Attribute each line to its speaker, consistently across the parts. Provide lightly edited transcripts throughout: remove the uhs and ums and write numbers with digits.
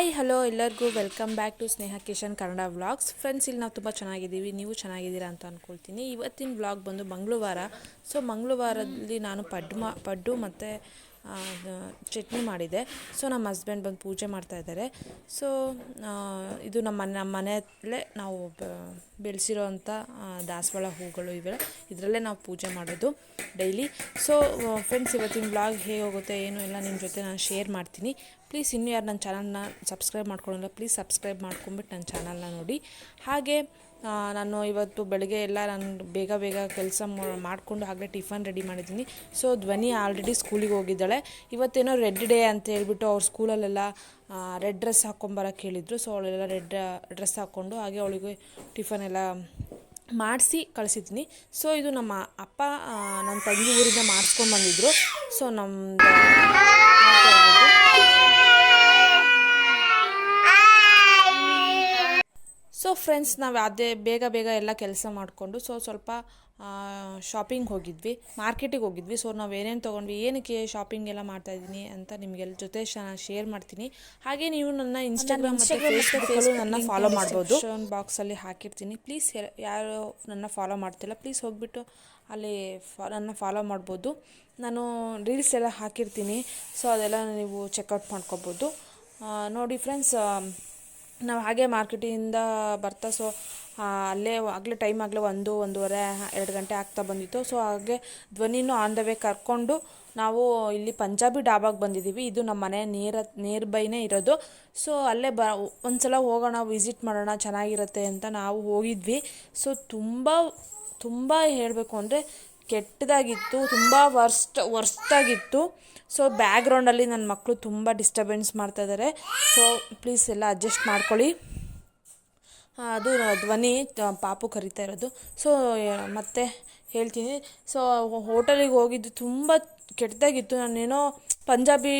Speaker 1: Hi hello ಎಲ್ಲರಿಗೂ welcome back to Sneha Kishan Kannada vlogs. Friends, ಇಲ್ಲಿ ನಾವು ತುಂಬ ಚೆನ್ನಾಗಿದ್ದೀವಿ, ನೀವು ಚೆನ್ನಾಗಿದ್ದೀರಾ ಅಂತ ಅಂದ್ಕೊಳ್ತೀನಿ. ಇವತ್ತಿನ ವ್ಲಾಗ್ ಬಂದು ಮಂಗಳವಾರ. ಸೊ ಮಂಗಳವಾರದಲ್ಲಿ ನಾನು ಪಡ್ಡು ಮತ್ತು ಚಟ್ನಿ ಮಾಡಿದೆ. ಸೊ ನಮ್ಮ ಹಸ್ಬೆಂಡ್ ಬಂದು ಪೂಜೆ ಮಾಡ್ತಾಯಿದ್ದಾರೆ. ಸೊ ಇದು ನಮ್ಮ ಮನೆಯಲ್ಲೇ ನಾವು ಬೆಳೆಸಿರೋ ಅಂಥ ದಾಸವಾಳ ಹೂಗಳು ಇವೆ, ಇದರಲ್ಲೇ ನಾವು ಪೂಜೆ ಮಾಡೋದು ಡೈಲಿ. ಸೊ ಫ್ರೆಂಡ್ಸ್, ಇವತ್ತಿನ ವ್ಲಾಗ್ ಹೇಗೆ ಹೋಗುತ್ತೆ ಏನು ಎಲ್ಲ ನಿಮ್ಮ ಜೊತೆ ನಾನು ಶೇರ್ ಮಾಡ್ತೀನಿ. ಪ್ಲೀಸ್ ಇನ್ನೂ ಯಾರು ನನ್ನ ಚಾನಲ್ನ ಸಬ್ಸ್ಕ್ರೈಬ್ ಮಾಡ್ಕೊಳ್ಳೋಲ್ಲ, ಪ್ಲೀಸ್ ಸಬ್ಸ್ಕ್ರೈಬ್ ಮಾಡ್ಕೊಂಬಿಟ್ಟು ನನ್ನ ಚಾನಲ್ನ ನೋಡಿ. ಹಾಗೆ ನಾನು ಇವತ್ತು ಬೆಳಗ್ಗೆ ಎಲ್ಲ ನಾನು ಬೇಗ ಕೆಲಸ ಮಾಡಿಕೊಂಡು ಆಗಲೇ ಟಿಫನ್ ರೆಡಿ ಮಾಡಿದ್ದೀನಿ. ಸೊ ಧ್ವನಿ ಆಲ್ರೆಡಿ ಸ್ಕೂಲಿಗೆ ಹೋಗಿದ್ದಾಳೆ. ಇವತ್ತೇನೋ ರೆಡ್ ಡೇ ಅಂತ ಹೇಳ್ಬಿಟ್ಟು ಅವ್ರ ಸ್ಕೂಲಲ್ಲೆಲ್ಲ ರೆಡ್ ಡ್ರೆಸ್ ಹಾಕ್ಕೊಂಬರಕ್ಕೆ ಹೇಳಿದರು. ಸೊ ಅವಳೆಲ್ಲ ರೆಡ್ ಡ್ರೆಸ್ ಹಾಕ್ಕೊಂಡು ಹಾಗೆ ಅವಳಿಗೆ ಟಿಫನ್ ಎಲ್ಲ ಮಾಡಿಸಿ ಕಳಿಸಿದ್ದೀನಿ. ಸೊ ಇದು ನಮ್ಮ ಅಪ್ಪ ನನ್ನ ತಂಗಿ ಊರಿಂದ ಮಾಡಿಸ್ಕೊಂಡು ಬಂದಿದ್ದರು. ಸೊ ನಮ್ಮದು ಸೊ ಫ್ರೆಂಡ್ಸ್, ನಾವು ಅದೇ ಬೇಗ ಎಲ್ಲ ಕೆಲಸ ಮಾಡಿಕೊಂಡು ಸ್ವಲ್ಪ ಶಾಪಿಂಗ್ ಹೋಗಿದ್ವಿ, ಮಾರ್ಕೆಟಿಗೆ ಹೋಗಿದ್ವಿ. ಸೊ ನಾವು ಏನೇನು ತೊಗೊಂಡ್ವಿ, ಏನಕ್ಕೆ ಶಾಪಿಂಗ್ ಎಲ್ಲ ಮಾಡ್ತಾಯಿದ್ದೀನಿ ಅಂತ ನಿಮಗೆಲ್ಲ ಜೊತೆ ಶೇರ್ ಮಾಡ್ತೀನಿ. ಹಾಗೆ ನೀವು ನನ್ನ ಇನ್ಸ್ಟಾಗ್ರಾಮ್ ಮತ್ತು ಫೇಸ್ಬುಕ್ಕಲ್ಲೂ ನನ್ನ ಫಾಲೋ ಮಾಡ್ಬೋದು. ಬಾಕ್ಸಲ್ಲಿ ಹಾಕಿರ್ತೀನಿ. ಪ್ಲೀಸ್ ಯಾರು ನನ್ನ ಫಾಲೋ ಮಾಡ್ತಿಲ್ಲ, ಪ್ಲೀಸ್ ಹೋಗಿಬಿಟ್ಟು ಅಲ್ಲಿ ನನ್ನ ಫಾಲೋ ಮಾಡ್ಬೋದು. ನಾನು ರೀಲ್ಸ್ ಎಲ್ಲ ಹಾಕಿರ್ತೀನಿ. ಸೊ ಅದೆಲ್ಲ ನೀವು ಚೆಕ್ಔಟ್ ಮಾಡ್ಕೊಬೋದು. ನೋಡಿ ಫ್ರೆಂಡ್ಸ್, ನಾವು ಹಾಗೆ ಮಾರ್ಕೆಟಿಂದ ಬರ್ತಾ ಆಗಲೇ ಟೈಮ್ ಆಗಲೇ 1:30 2 ಗಂಟೆ ಆಗ್ತಾ ಬಂದಿತ್ತು. ಸೊ ಹಾಗೆ ಧ್ವನಿನೂ ಆನ್ ದ ವೇ ಕರ್ಕೊಂಡು ನಾವು ಇಲ್ಲಿ ಪಂಜಾಬಿ ಡಾಬಾಗೆ ಬಂದಿದ್ದೀವಿ. ಇದು ನಮ್ಮ ಮನೆ ನಿಯರ್ ಬೈನೇ ಇರೋದು. ಸೊ ಅಲ್ಲೇ ಒಂದು ಸಲ ಹೋಗೋಣ, ವಿಸಿಟ್ ಮಾಡೋಣ, ಚೆನ್ನಾಗಿರುತ್ತೆ ಅಂತ ನಾವು ಹೋಗಿದ್ವಿ. ಸೊ ತುಂಬ ಹೇಳಬೇಕು ಅಂದರೆ ಕೆಟ್ಟದಾಗಿತ್ತು, ತುಂಬ ವರ್ಸ್ಟಾಗಿತ್ತು. ಸೊ ಬ್ಯಾಕ್ಗ್ರೌಂಡಲ್ಲಿ ನನ್ನ ಮಕ್ಕಳು ತುಂಬ ಡಿಸ್ಟರ್ಬೆನ್ಸ್ ಮಾಡ್ತಾಯಿದ್ದಾರೆ. ಸೊ ಪ್ಲೀಸ್ ಎಲ್ಲ ಅಡ್ಜಸ್ಟ್ ಮಾಡ್ಕೊಳ್ಳಿ. ಅದು ಧ್ವನಿ ಪಾಪು ಕರಿತಾ ಇರೋದು. ಸೊ ಮತ್ತೆ ಹೇಳ್ತೀನಿ. ಸೊ ಹೋಟೆಲಿಗೆ ಹೋಗಿದ್ದು ತುಂಬ ಕೆಟ್ಟದಾಗಿತ್ತು. ನಾನೇನೋ ಪಂಜಾಬಿ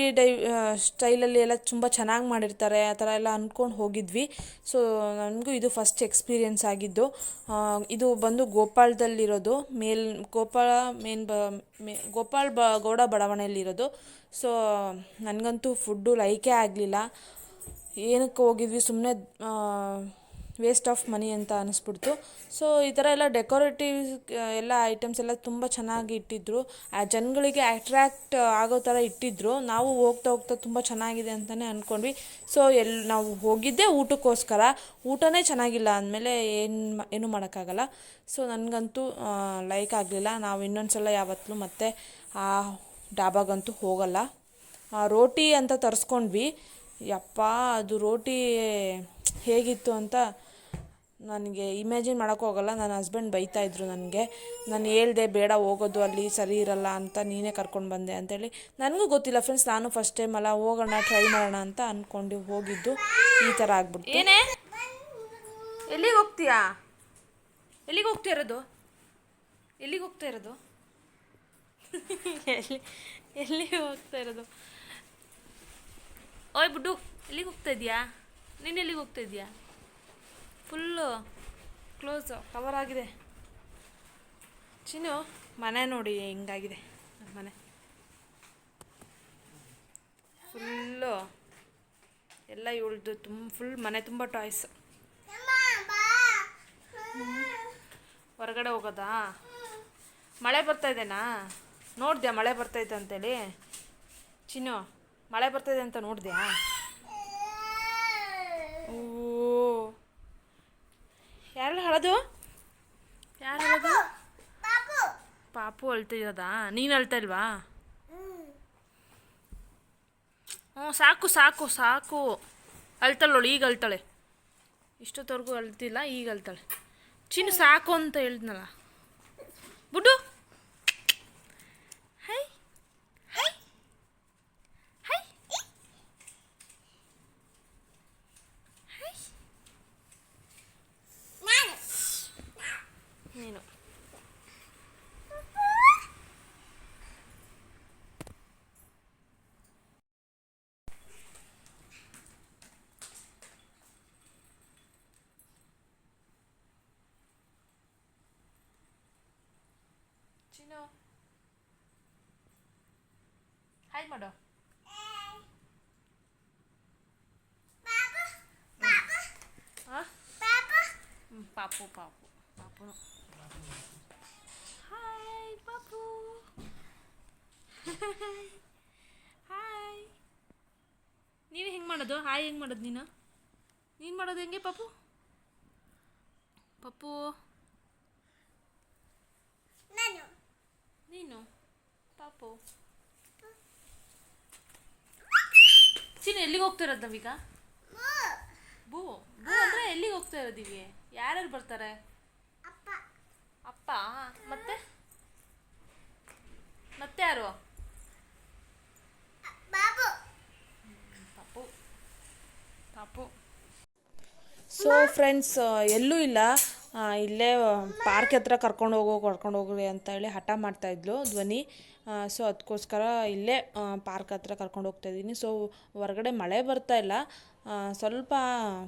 Speaker 1: ಸ್ಟೈಲಲ್ಲಿ ಎಲ್ಲ ತುಂಬ ಚೆನ್ನಾಗಿ ಮಾಡಿರ್ತಾರೆ ಆ ಥರ ಎಲ್ಲ ಅಂದ್ಕೊಂಡು ಹೋಗಿದ್ವಿ. ಸೊ ನನಗೂ ಇದು ಫಸ್ಟ್ ಎಕ್ಸ್ಪೀರಿಯೆನ್ಸ್ ಆಗಿದ್ದು. ಇದು ಬಂದು ಗೋಪಾಳದಲ್ಲಿರೋದು, ಗೋಪಾಲ್ ಗೌಡ ಬಡಾವಣೆಯಲ್ಲಿರೋದು. ಸೊ ನನಗಂತೂ ಫುಡ್ಡು ಲೈಕೇ ಆಗಲಿಲ್ಲ. ಏನಕ್ಕೆ ಹೋಗಿದ್ವಿ, ಸುಮ್ಮನೆ ವೇಸ್ಟ್ ಆಫ್ ಮನಿ ಅಂತ ಅನ್ನಿಸ್ಬಿಡ್ತು. ಸೊ ಈ ಥರ ಎಲ್ಲ ಡೆಕೋರೇಟಿವ್ ಎಲ್ಲ ಐಟಮ್ಸ್ ಎಲ್ಲ ತುಂಬ ಚೆನ್ನಾಗಿ ಇಟ್ಟಿದ್ದರು, ಆ ಜನಗಳಿಗೆ ಅಟ್ರ್ಯಾಕ್ಟ್ ಆಗೋ ಥರ ಇಟ್ಟಿದ್ದರು. ನಾವು ಹೋಗ್ತಾ ತುಂಬ ಚೆನ್ನಾಗಿದೆ ಅಂತಲೇ ಅಂದ್ಕೊಂಡ್ವಿ. ಸೊ ನಾವು ಹೋಗಿದ್ದೇ ಊಟಕ್ಕೋಸ್ಕರ, ಊಟನೇ ಚೆನ್ನಾಗಿಲ್ಲ ಅಂದಮೇಲೆ ಏನೂ ಮಾಡೋಕ್ಕಾಗಲ್ಲ. ಸೊ ನನಗಂತೂ ಲೈಕ್ ಆಗಲಿಲ್ಲ. ನಾವು ಇನ್ನೊಂದು ಸಲ ಯಾವತ್ತೂ ಮತ್ತೆ ಆ ಡಾಬಾಗಂತೂ ಹೋಗಲ್ಲ. ರೋಟಿ ಅಂತ ತರಿಸ್ಕೊಂಡ್ವಿ. ಯಪ್ಪ, ಅದು ರೋಟಿ ಹೇಗಿತ್ತು ಅಂತ ನನಗೆ ಇಮ್ಯಾಜಿನ್ ಮಾಡೋಕ್ಕೋಗಲ್ಲ. ನನ್ನ ಹಸ್ಬೆಂಡ್ ಬೈತಾಯಿದ್ರು ನನಗೆ. ನಾನು ಹೇಳ್ದೆ ಬೇಡ ಹೋಗೋದು, ಅಲ್ಲಿ ಸರಿ ಇರಲ್ಲ ಅಂತ, ನೀನೇ ಕರ್ಕೊಂಡು ಬಂದೆ ಅಂತೇಳಿ. ನನಗೂ ಗೊತ್ತಿಲ್ಲ ಫ್ರೆಂಡ್ಸ್, ನಾನು ಫಸ್ಟ್ ಟೈಮ್ ಅಲ್ಲ, ಹೋಗೋಣ ಟ್ರೈ ಮಾಡೋಣ ಅಂತ ಅಂದ್ಕೊಂಡು ಹೋಗಿದ್ದು ಈ ಥರ ಆಗ್ಬಿಡ್ತು. ಏನೇ, ಎಲ್ಲಿಗೆ ಹೋಗ್ತೀಯಾ? ಎಲ್ಲಿಗೆ ಹೋಗ್ತಾ ಇರೋದು? ಎಲ್ಲಿಗೆ ಹೋಗ್ತಾ ಇರೋದು? ಓಯ್ ಬುಡ್ಡು, ಎಲ್ಲಿಗೆ ಹೋಗ್ತಾ ಇದೆಯಾ? ನೀನು ಎಲ್ಲಿಗೆ ಹೋಗ್ತಾ ಇದೆಯಾ? ಫುಲ್ಲು ಕ್ಲೋಸ್ ಕವರ್ ಆಗಿದೆ. ಚಿನ್ನು, ಮನೆ ನೋಡಿ ಹೆಂಗಾಗಿದೆ ನಮ್ಮ ಮನೆ. ಫುಲ್ಲು ಎಲ್ಲ ಇವಳ್ದು ಫುಲ್ ಮನೆ ತುಂಬ ಟಾಯ್ಸ್. ಹೊರಗಡೆ ಹೋಗೋದಾ? ಮಳೆ ಬರ್ತಾಯಿದೆನಾ? ನೋಡಿದ್ಯಾ ಮಳೆ ಬರ್ತಾಯಿದೆ ಅಂತೇಳಿ? ಚಿನ್ನು, ಮಳೆ ಬರ್ತಾಯಿದೆ ಅಂತ ನೋಡಿದ್ಯಾ? ಓ, ಯಾರು ಹೇಳೋದು? ಪಾಪು ಅಳ್ತಿರೋದಾ? ನೀನು ಅಳ್ತಾ ಇಲ್ವಾ? ಹ್ಞೂ, ಸಾಕು ಅಳ್ತಾಳೋಳು. ಈಗ ಅಳ್ತಾಳೆ. ಇಷ್ಟೊತ್ತವರೆಗೂ ಅಳ್ತಿಲ್ಲ, ಈಗ ಅಳ್ತಾಳೆ. ಚಿನ್ನು ಸಾಕು ಅಂತ ಹೇಳಿದ್ನಲ್ಲ. ಬುಡ್ಡು, ಹೈ ಹೈ ಹೈ ಹೈ. ನೀನು ಚಿನ್ನು ಹಾಯ್ ಮಾಡು. ಪಾಪು ಪಾಪು ಪಾಪು ಹಾಯ್ ಪಾಪು ಹಾಯ್. ನೀನು ಹೆಂಗೆ ಮಾಡೋದು? ಹಾಯ್ ಹೆಂಗೆ ಮಾಡೋದು? ನೀನು ಮಾಡೋದು ಹೆಂಗೆ ಪಾಪು? ಪಪ್ಪು ನೀನು ಪಾಪು ಚಿನ್ನ ಎಲ್ಲಿಗೆ ಹೋಗ್ತಾ ಇರೋದು ನಾವೀಗ? ಬೂ ಬೂ ಅಂದರೆ ಎಲ್ಲಿಗೆ ಹೋಗ್ತಾ ಇರೋದಿವಿ? ಯಾರ್ಯಾರು ಬರ್ತಾರೆ? ಅಪ್ಪ ಮತ್ತೆ ಮತ್ತೆ ಯಾರು? ಪಾಪು ಪಾಪು. ಸೊ ಫ್ರೆಂಡ್ಸ್, ಎಲ್ಲೂ ಇಲ್ಲ, ಇಲ್ಲೇ ಪಾರ್ಕ್ ಹತ್ರ ಕರ್ಕೊಂಡು ಹೋಗ್ರಿ ಅಂತ ಹೇಳಿ ಹಠ ಮಾಡ್ತಾಯಿದ್ಲು ಧ್ವನಿ. ಸೊ ಅದಕ್ಕೋಸ್ಕರ ಇಲ್ಲೇ ಪಾರ್ಕ್ ಹತ್ರ ಕರ್ಕೊಂಡು ಹೋಗ್ತಾಯಿದ್ದೀನಿ. ಸೊ ಹೊರಗಡೆ ಮಳೆ ಬರ್ತಾ ಇಲ್ಲ, ಸ್ವಲ್ಪ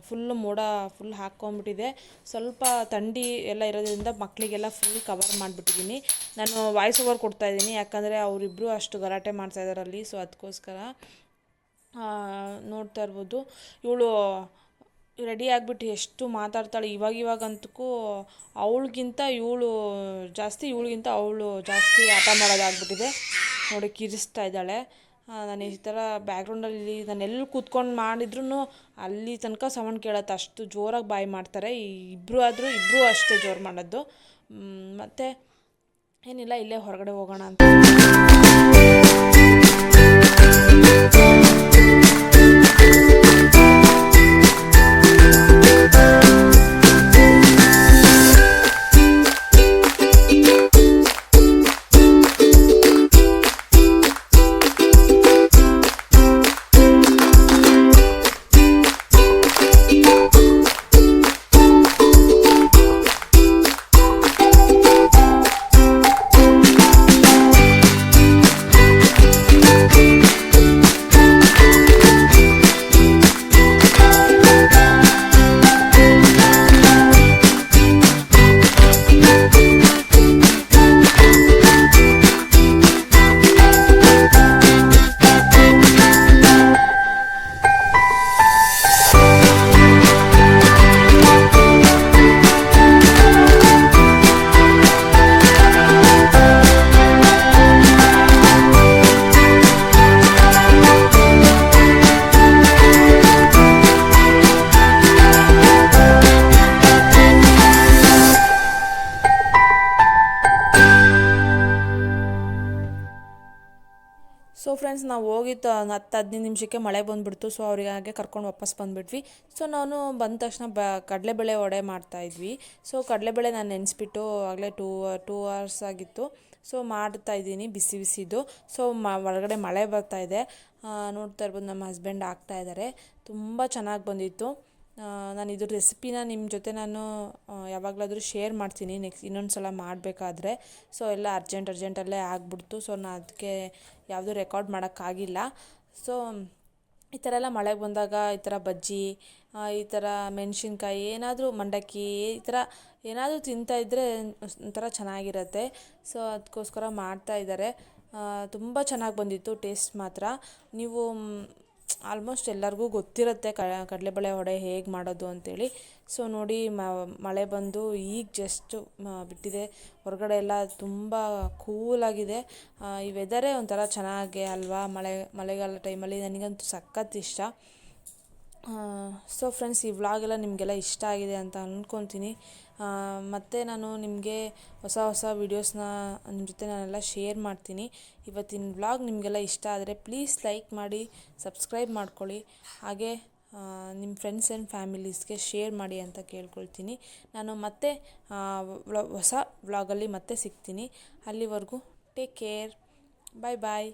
Speaker 1: ಫುಲ್ಲು ಮೋಡ ಫುಲ್ ಹಾಕ್ಕೊಂಬಿಟ್ಟಿದೆ. ಸ್ವಲ್ಪ ಥಂಡಿ ಎಲ್ಲ ಇರೋದ್ರಿಂದ ಮಕ್ಕಳಿಗೆಲ್ಲ ಫುಲ್ ಕವರ್ ಮಾಡಿಬಿಟ್ಟಿದ್ದೀನಿ. ನಾನು ವಾಯ್ಸ್ ಓವರ್ ಕೊಡ್ತಾಯಿದ್ದೀನಿ, ಯಾಕಂದರೆ ಅವರಿಬ್ಬರು ಅಷ್ಟು ಗಲಾಟೆ ಮಾಡ್ತಾಯಿದ್ದಾರೆ ಅಲ್ಲಿ. ಸೊ ಅದಕ್ಕೋಸ್ಕರ ನೋಡ್ತಾ ಇರ್ಬೋದು, ಇವಳು ರೆಡಿ ಆಗಿಬಿಟ್ಟು ಎಷ್ಟು ಮಾತಾಡ್ತಾಳೆ. ಇವಾಗಂತೂ ಅವಳಿಗಿಂತ ಇವಳು ಜಾಸ್ತಿ ಆಟ ಮಾಡೋದಾಗ್ಬಿಟ್ಟಿದೆ. ನೋಡಿ ಕಿರಿಸ್ತಾ ಇದ್ದಾಳೆ. ನಾನು ಈ ಥರ ಬ್ಯಾಕ್ಗ್ರೌಂಡಲ್ಲಿ ನಾನು ಎಲ್ಲಿ ಕೂತ್ಕೊಂಡು ಮಾಡಿದ್ರೂ ಅಲ್ಲಿ ತನಕ ಸೌಂಡ್ ಕೇಳುತ್ತೆ, ಅಷ್ಟು ಜೋರಾಗಿ ಬಾಯಿ ಮಾಡ್ತಾರೆ. ಇಬ್ಬರು ಅಷ್ಟೇ ಜೋರು ಮಾಡೋದು. ಮತ್ತು ಏನಿಲ್ಲ, ಇಲ್ಲೇ ಹೊರಗಡೆ ಹೋಗೋಣ ಅಂತ. ಸೊ ಫ್ರೆಂಡ್ಸ್, ನಾವು ಹೋಗಿದ್ದು 10-15 ನಿಮಿಷಕ್ಕೆ ಮಳೆ ಬಂದುಬಿಡ್ತು. ಸೊ ಅವ್ರಿಗೆ ಹಾಗೆ ಕರ್ಕೊಂಡು ವಾಪಸ್ ಬಂದುಬಿಟ್ವಿ. ಸೊ ನಾನು ಬಂದ ತಕ್ಷಣ ಕಡಲೆಬೇಳೆ ವಡೆ ಮಾಡ್ತಾಯಿದ್ವಿ. ಸೊ ಕಡಲೆಬೇಳೆ ನಾನು ನೆನೆಸ್ಬಿಟ್ಟು ಆಗಲೇ 2 hours ಆಗಿತ್ತು. ಸೊ ಮಾಡ್ತಾಯಿದ್ದೀನಿ ಬಿಸಿದು. ಸೊ ಒಳಗಡೆ ಮಳೆ ಬರ್ತಾಯಿದೆ, ನೋಡ್ತಾ ಇರ್ಬೋದು. ನಮ್ಮ ಹಸ್ಬೆಂಡ್ ಹಾಕ್ತಾಯಿದ್ದಾರೆ. ತುಂಬ ಚೆನ್ನಾಗಿ ಬಂದಿತ್ತು. ನಾನು ಇದ್ರ ರೆಸಿಪಿನ ನಿಮ್ಮ ಜೊತೆ ನಾನು ಯಾವಾಗಲಾದರೂ ಶೇರ್ ಮಾಡ್ತೀನಿ ಇನ್ನೊಂದು ಸಲ ಮಾಡಬೇಕಾದ್ರೆ. ಸೊ ಎಲ್ಲ ಅರ್ಜೆಂಟಲ್ಲೇ ಆಗಿಬಿಡ್ತು. ಸೊ ನಾನು ಅದಕ್ಕೆ ಯಾವುದೂ ರೆಕಾರ್ಡ್ ಮಾಡೋಕ್ಕಾಗಿಲ್ಲ. ಸೊ ಈ ಥರ ಎಲ್ಲ ಮಳೆಗೆ ಬಂದಾಗ ಈ ಥರ ಬಜ್ಜಿ, ಈ ಥರ ಮೆಣಸಿನ್ಕಾಯಿ, ಏನಾದರೂ ಮಂಡಕ್ಕಿ, ಈ ಥರ ಏನಾದರೂ ತಿಂತಾಯಿದ್ರೆ ಒಂಥರ ಚೆನ್ನಾಗಿರುತ್ತೆ. ಸೊ ಅದಕ್ಕೋಸ್ಕರ ಮಾಡ್ತಾಯಿದ್ದಾರೆ. ತುಂಬ ಚೆನ್ನಾಗಿ ಬಂದಿತ್ತು ಟೇಸ್ಟ್ ಮಾತ್ರ. ನೀವು ಆಲ್ಮೋಸ್ಟ್ ಎಲ್ಲರಿಗೂ ಗೊತ್ತಿರುತ್ತೆ ಕಡಲೆಬೇಳೆ ವಡೆ ಹೇಗೆ ಮಾಡೋದು ಅಂತೇಳಿ. ಸೊ ನೋಡಿ, ಮಳೆ ಬಂದು ಈಗ ಜಸ್ಟ್ ಬಿಟ್ಟಿದೆ. ಹೊರಗಡೆ ಎಲ್ಲ ತುಂಬ ಕೂಲಾಗಿದೆ. ಈ ವೆದರೇ ಒಂಥರ ಚೆನ್ನಾಗೆ ಅಲ್ವಾ, ಮಳೆಗಾಲ ಟೈಮಲ್ಲಿ. ನನಗಂತೂ ಸಖತ್ ಇಷ್ಟ. ಸೊ ಫ್ರೆಂಡ್ಸ್, ಈ ವ್ಲಾಗೆಲ್ಲ ನಿಮಗೆಲ್ಲ ಇಷ್ಟ ಆಗಿದೆ ಅಂತ ಅಂದ್ಕೊತೀನಿ. ಮತ್ತು ನಾನು ನಿಮಗೆ ಹೊಸ ವೀಡಿಯೋಸ್ನ ನಿಮ್ಮ ಜೊತೆ ನಾನೆಲ್ಲ ಶೇರ್ ಮಾಡ್ತೀನಿ. ಇವತ್ತಿನ ವ್ಲಾಗ್ ನಿಮಗೆಲ್ಲ ಇಷ್ಟ ಆದರೆ ಪ್ಲೀಸ್ ಲೈಕ್ ಮಾಡಿ, ಸಬ್ಸ್ಕ್ರೈಬ್ ಮಾಡ್ಕೊಳ್ಳಿ. ಹಾಗೆ ನಿಮ್ಮ ಫ್ರೆಂಡ್ಸ್ ಆ್ಯಂಡ್ ಫ್ಯಾಮಿಲೀಸ್ಗೆ ಶೇರ್ ಮಾಡಿ ಅಂತ ಕೇಳ್ಕೊಳ್ತೀನಿ. ನಾನು ಮತ್ತೆ ಹೊಸ ವ್ಲಾಗಲ್ಲಿ ಮತ್ತೆ ಸಿಗ್ತೀನಿ. ಅಲ್ಲಿವರೆಗೂ ಟೇಕ್ ಕೇರ್. ಬಾಯ್ ಬಾಯ್.